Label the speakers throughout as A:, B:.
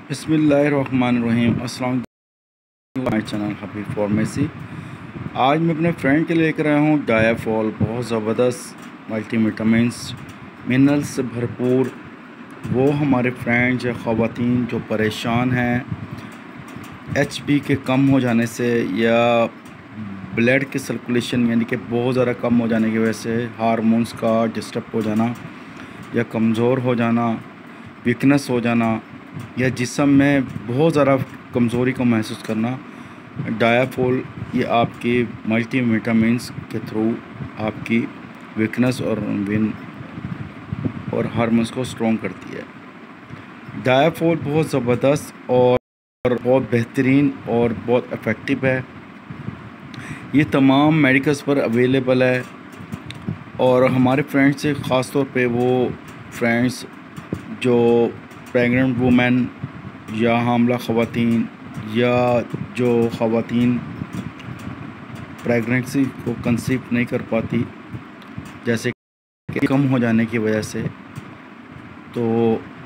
A: बिस्मिल्लाहिर्रहमानिर्रहीम। अस्सलाम वालेकुम। चैनल हबीब फार्मेसी। आज मैं अपने फ्रेंड के लेकर आया हूँ डायाफॉल। बहुत ज़बरदस्त मल्टीविटामिन्स मिनरल्स से भरपूर। वो हमारे फ्रेंड्स या ख़वातीन जो परेशान हैं एचबी के कम हो जाने से या ब्लड के सर्कुलेशन यानी कि बहुत ज़्यादा कम हो जाने की वजह से हार्मोन्स का डिस्टर्ब हो जाना या कमज़ोर हो जाना, वीकनेस हो जाना या जिस्म में बहुत ज़्यादा कमज़ोरी को महसूस करना, डायाफॉल ये आपके मल्टीविटामिन्स के थ्रू आपकी वीकनेस और हार्मोन्स को स्ट्रॉन्ग करती है। डायाफॉल बहुत ज़बरदस्त और बहुत बेहतरीन और बहुत इफ़ेक्टिव है। ये तमाम मेडिकल्स पर अवेलेबल है और हमारे फ्रेंड्स से ख़ास तौर पे वो फ्रेंड्स जो प्रेग्नेंट वुमेन या हामला ख़वातीन या जो ख़वातीन प्रेगनेंसी को कंसीव नहीं कर पाती, जैसे कि कम हो जाने की वजह से तो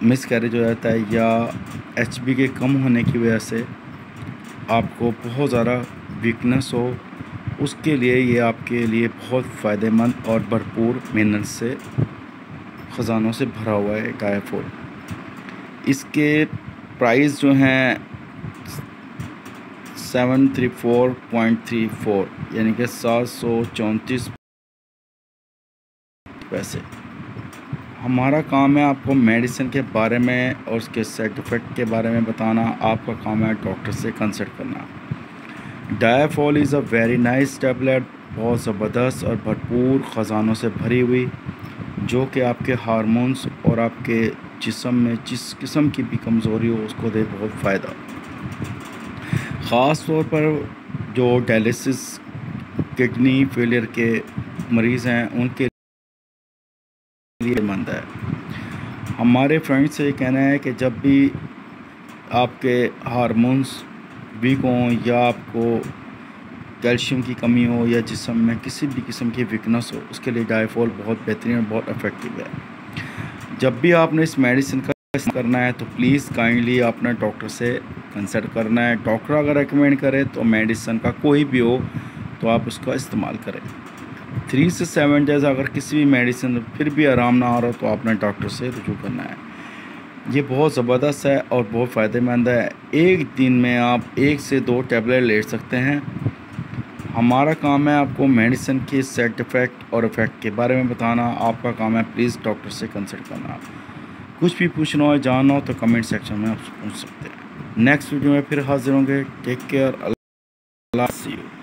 A: मिसकैरेज हो जाता है या एचबी के कम होने की वजह से आपको बहुत ज़्यादा वीकनेस हो, उसके लिए ये आपके लिए बहुत फ़ायदेमंद और भरपूर मिनरल्स से ख़जानों से भरा हुआ है डायाफॉल। इसके प्राइस जो हैं 734.34 यानी कि 734 पैसे। हमारा काम है आपको मेडिसिन के बारे में और उसके साइड इफ़ेक्ट के बारे में बताना। आपका काम है डॉक्टर से कंसल्ट करना। Diafol is a very nice tablet, बहुत ज़बरदस्त और भरपूर ख़जानों से भरी हुई, जो कि आपके हार्मोन्स और आपके जिस्म में जिस किस्म की भी कमज़ोरी हो उसको दे बहुत फ़ायदा। ख़ास तौर पर जो डायलिसिस किडनी फेलियर के मरीज़ हैं उनके लिए मंद है। हमारे फ्रेंड्स से ये कहना है कि जब भी आपके हार्मोन्स वीक हों या आपको कैल्शियम की कमी हो या जिस्म में किसी भी किस्म की वीकनेस हो, उसके लिए डायाफॉल बहुत बेहतरीन और बहुत इफ़ेक्टिव है। जब भी आपने इस मेडिसिन का इस्तेमाल करना है तो प्लीज़ काइंडली अपने डॉक्टर से कंसल्ट करना है। डॉक्टर अगर रेकमेंड करे तो मेडिसिन का कोई भी हो तो आप उसका इस्तेमाल करें। 3 से 7 डेज़ अगर किसी भी मेडिसिन फिर भी आराम ना आ रहा तो आपने डॉक्टर से रुजू करना है। ये बहुत ज़बरदस्त है और बहुत फ़ायदेमंद है। एक दिन में आप 1 से 2 टैबलेट ले सकते हैं। हमारा काम है आपको मेडिसिन के साइड इफ़ेक्ट और इफ़ेक्ट के बारे में बताना। आपका काम है प्लीज़ डॉक्टर से कंसल्ट करना। कुछ भी पूछना हो जानना हो तो कमेंट सेक्शन में आप पूछ सकते हैं। नेक्स्ट वीडियो में फिर हाजिर होंगे। Take care. अल्लाह सी यू।